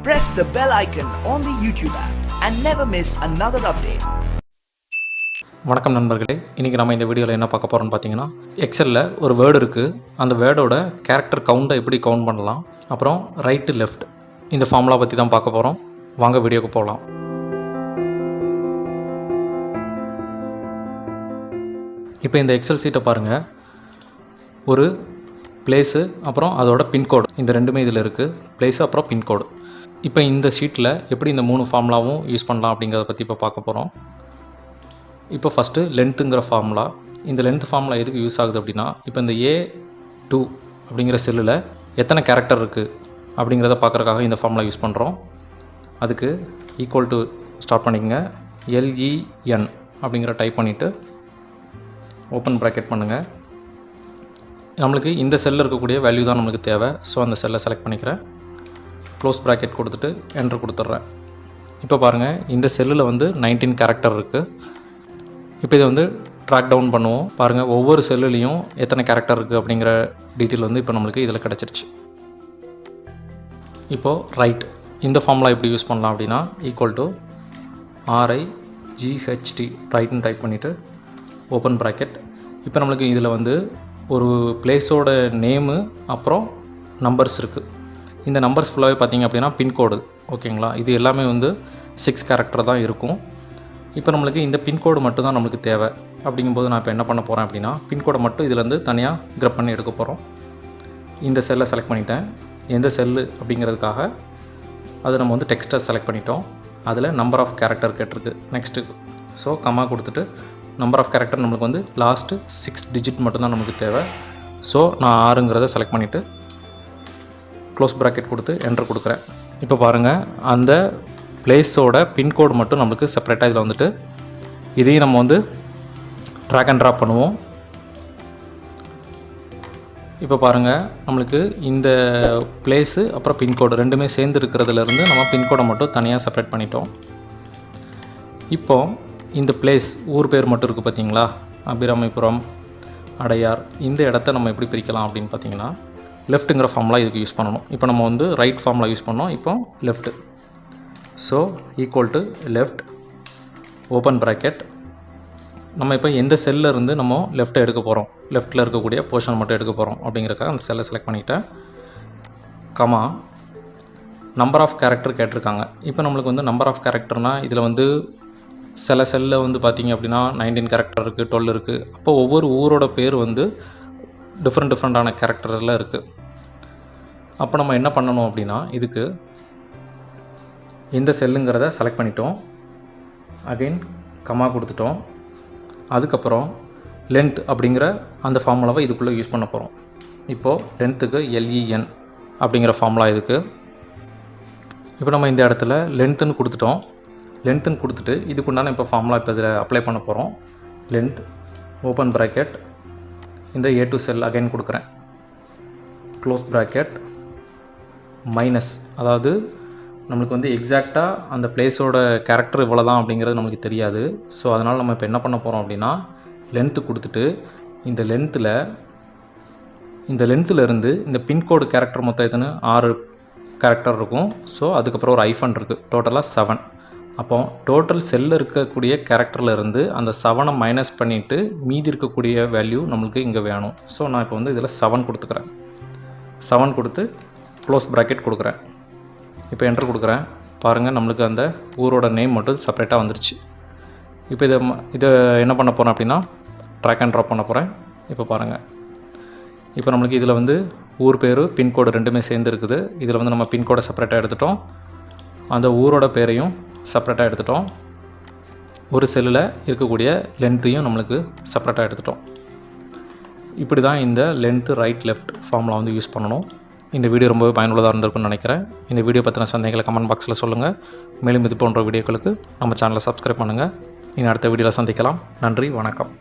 press the bell icon on the YouTube app and never miss another update. வணக்கம் நண்பர்களே, இன்றைக்கி நம்ம இந்த வீடியோவில் என்ன பார்க்க போகிறோம்னு பார்த்தீங்கன்னா, எக்ஸலில் ஒரு வேர்டு இருக்குது. அந்த வேர்டோட கேரக்டர் கவுண்ட்டை எப்படி கவுண்ட் பண்ணலாம், அப்புறம் ரைட்டு லெஃப்ட் இந்த ஃபார்முலா பற்றி தான் பார்க்க போகிறோம். வாங்க வீடியோக்கு போகலாம். இப்போ இந்த எக்ஸல் சீட்டை பாருங்கள். ஒரு பிளேஸு அப்புறம் அதோட பின்கோடு இந்த ரெண்டுமே இதில் இருக்குது. பிளேஸு அப்புறம் பின்கோடு. இப்போ இந்த ஷீட்டில் எப்படி இந்த 3 ஃபார்முலாவும் யூஸ் பண்ணலாம் அப்படிங்கிறத பற்றி இப்போ பார்க்க போகிறோம். இப்போ ஃபஸ்ட்டு லென்த்துங்கிற ஃபார்முலா. இந்த லென்த் ஃபார்முலா எதுக்கு யூஸ் ஆகுது அப்படின்னா, இப்போ இந்த A2 அப்படிங்கிற செல்லில் எத்தனை கேரக்டர் இருக்குது அப்படிங்கிறத பார்க்குறக்காக இந்த ஃபார்முலா யூஸ் பண்ணுறோம். அதுக்கு ஈக்குவல் டு ஸ்டார்ட் பண்ணிக்கங்க. LEN அப்படிங்கிற டைப் பண்ணிவிட்டு ஓப்பன் ப்ராக்கெட் பண்ணுங்கள். நம்மளுக்கு இந்த செல்லில் இருக்கக்கூடிய வேல்யூ தான் நம்மளுக்கு தேவை. ஸோ அந்த செல்லை செலக்ட் பண்ணிக்கிறேன். க்ளோஸ் ப்ராக்கெட் கொடுத்துட்டு என்ட்ரு கொடுத்துட்றேன். இப்போ பாருங்கள், இந்த செல்லில் வந்து 19 கேரக்டர் இருக்குது. இப்போ இதை வந்து ட்ராக் டவுன் பண்ணுவோம். பாருங்கள், ஒவ்வொரு செல்லுலேயும் எத்தனை கேரக்டர் இருக்குது அப்படிங்கிற டீட்டெயில் வந்து இப்போ நம்மளுக்கு இதில் கிடச்சிருச்சு. இப்போது ரைட் இந்த ஃபார்முலா எப்படி யூஸ் பண்ணலாம் அப்படின்னா, ஈக்குவல் டு RIGHT ரைட்னு டைப் பண்ணிவிட்டு ஓப்பன் ப்ராக்கெட். இப்போ நம்மளுக்கு இதில் வந்து ஒரு பிளேஸோட நேமு அப்புறம் நம்பர்ஸ் இருக்குது. இந்த நம்பர்ஸ் ஃபுல்லாகவே பார்த்திங்க அப்படின்னா பின்கோடு. ஓகேங்களா, இது எல்லாமே வந்து 6 கேரக்டர் தான் இருக்கும். இப்போ நம்மளுக்கு இந்த பின்கோடு மட்டும் தான் நம்மளுக்கு தேவை. அப்படிங்கும்போது நான் இப்போ என்ன பண்ண போகிறேன் அப்படின்னா, பின்கோடை மட்டும் இதிலேருந்து தனியாக க்ரப் பண்ணி எடுக்க போகிறோம். இந்த செல்லை செலக்ட் பண்ணிட்டேன். எந்த செல்லு அப்படிங்கிறதுக்காக அதை நம்ம வந்து டெக்ஸ்ட்டை செலக்ட் பண்ணிட்டோம். அதில் நம்பர் ஆஃப் கேரக்டர் கேட்டிருக்கு நெக்ஸ்ட்டு. ஸோ கம்மா கொடுத்துட்டு நம்பர் ஆஃப் கேரக்டர் நம்மளுக்கு வந்து லாஸ்ட்டு 6 டிஜிட் மட்டும்தான் நமக்கு தேவை. ஸோ நான் 6ங்கிறத செலக்ட் பண்ணிவிட்டு க்ளோஸ் ப்ராக்கெட் கொடுத்து என்ட்ரு கொடுக்குறேன். இப்போ பாருங்கள், அந்த பிளேஸோட பின்கோடு மட்டும் நம்மளுக்கு செப்பரேட்டாக இதில் வந்துட்டு இதையும் நம்ம வந்து ட்ராக் அண்ட் ட்ராப் பண்ணுவோம். இப்போ பாருங்கள், நம்மளுக்கு இந்த பிளேஸு அப்புறம் பின்கோடு ரெண்டுமே சேர்ந்து இருக்கிறதுலேருந்து நம்ம பின்கோடை மட்டும் தனியாக செப்பரேட் பண்ணிட்டோம். இப்போது இந்த பிளேஸ் ஊர் பேர் மட்டும் இருக்குது பார்த்தீங்களா, அபிராமிபுரம், அடையார். இந்த இடத்த நம்ம எப்படி பிரிக்கலாம் அப்படின்னு பார்த்தீங்கன்னா, லெஃப்ட்டுங்கிற ஃபார்முலா இதுக்கு யூஸ் பண்ணணும். இப்போ நம்ம வந்து ரைட் ஃபார்முலா யூஸ் பண்ணோம். இப்போ left. So equal to left open bracket. நம்ம இப்போ எந்த செல்லில் இருந்து நம்ம லெஃப்ட்டை எடுக்க போகிறோம், லெஃப்ட்டில் இருக்கக்கூடிய போர்ஷன் மட்டும் எடுக்க போகிறோம் அப்படிங்கிறக்காக அந்த செல்லை செலக்ட் பண்ணிவிட்டேன். கமா நம்பர் ஆஃப் கேரக்டர் கேட்டிருக்காங்க. இப்போ நம்மளுக்கு வந்து நம்பர் ஆஃப் கேரக்டர்னால் இதில் வந்து சில செல்லில் வந்து பார்த்திங்க அப்படின்னா 19 கேரக்டர் இருக்குது, 12 இருக்குது. அப்போ ஒவ்வொரு ஊரோட பேர் வந்து டிஃப்ரெண்ட்டான கேரக்டரில் இருக்குது. அப்போ நம்ம என்ன பண்ணணும் அப்படின்னா, இதுக்கு எந்த செல்லுங்கிறத செலக்ட் பண்ணிட்டோம். அகைன் கமா கொடுத்துட்டோம். அதுக்கப்புறம் லென்த் அப்படிங்கிற அந்த ஃபார்முலாவை இதுக்குள்ளே யூஸ் பண்ண போகிறோம். இப்போது லென்த்துக்கு LEN அப்படிங்கிற ஃபார்முலா இதுக்கு. இப்போ நம்ம இந்த இடத்துல லென்த்துன்னு கொடுத்துட்டோம். லென்த்துன்னு கொடுத்துட்டு இதுக்குண்டான இப்போ ஃபார்முலா இப்போ இதில் அப்ளை பண்ண போகிறோம். லென்த் ஓப்பன் ப்ராக்கெட், இந்த A2 செல் அகைன் கொடுக்குறேன். க்ளோஸ் ப்ராக்கெட் மைனஸ், அதாவது நம்மளுக்கு வந்து எக்ஸாக்டாக அந்த பிளேஸோட கேரக்டர் இவ்வளோ தான் அப்படிங்கிறது நம்மளுக்கு தெரியாது. ஸோ அதனால் நம்ம இப்போ என்ன பண்ண போகிறோம் அப்படின்னா, லென்த்து கொடுத்துட்டு இந்த லென்த்தில் இருந்து இந்த பின்கோடு கேரக்டர் மொத்தம் எத்தனை 6 கேரக்டர் இருக்கும். ஸோ அதுக்கப்புறம் ஒரு ஐஃபன் இருக்குது. டோட்டலாக 7. அப்போ டோட்டல் செல்லில் இருக்கக்கூடிய கேரக்டரில் இருந்து அந்த 7 மைனஸ் பண்ணிவிட்டு மீதி இருக்கக்கூடிய வேல்யூ நம்மளுக்கு இங்கே வேணும். ஸோ நான் இப்போ வந்து இதில் 7 கொடுத்துக்கிறேன். 7 கொடுத்து க்ளோஸ் ப்ராக்கெட் கொடுக்குறேன். இப்போ என்ட்ரு கொடுக்குறேன். பாருங்கள், நம்மளுக்கு அந்த ஊரோட நேம் மட்டும் செப்பரேட்டாக வந்துருச்சு. இப்போ இதை என்ன பண்ண போகிறேன் அப்படின்னா, ட்ராக் அண்ட் ட்ராப் பண்ண போகிறேன். இப்போ பாருங்கள், இப்போ நம்மளுக்கு இதில் வந்து ஊர் பேர் பின்கோடு ரெண்டுமே சேர்ந்து இருக்குது. இதில் வந்து நம்ம பின்கோடை செப்பரேட்டாக எடுத்துட்டோம், அந்த ஊரோட பேரையும் செப்பரேட்டாக எடுத்துட்டோம், ஒரு செல்லில் இருக்கக்கூடிய லென்த்தையும் நம்மளுக்கு செப்பரேட்டாக எடுத்துட்டோம். இப்படி தான் இந்த லென்த்து ரைட் லெஃப்ட் ஃபார்முலா வந்து யூஸ் பண்ணணும். இந்த வீடியோ ரொம்பவே பயனுள்ளதாக இருந்திருக்குன்னு நினைக்கிறேன். இந்த வீடியோ பற்றின சந்தேகங்களை கமெண்ட் பாக்ஸில் சொல்லுங்கள். மேலும் இது போன்ற வீடியோக்களுக்கு நம்ம சேனலை சப்ஸ்கிரைப் பண்ணுங்கள். இனி அடுத்த வீடியோவில் சந்திக்கலாம். நன்றி, வணக்கம்.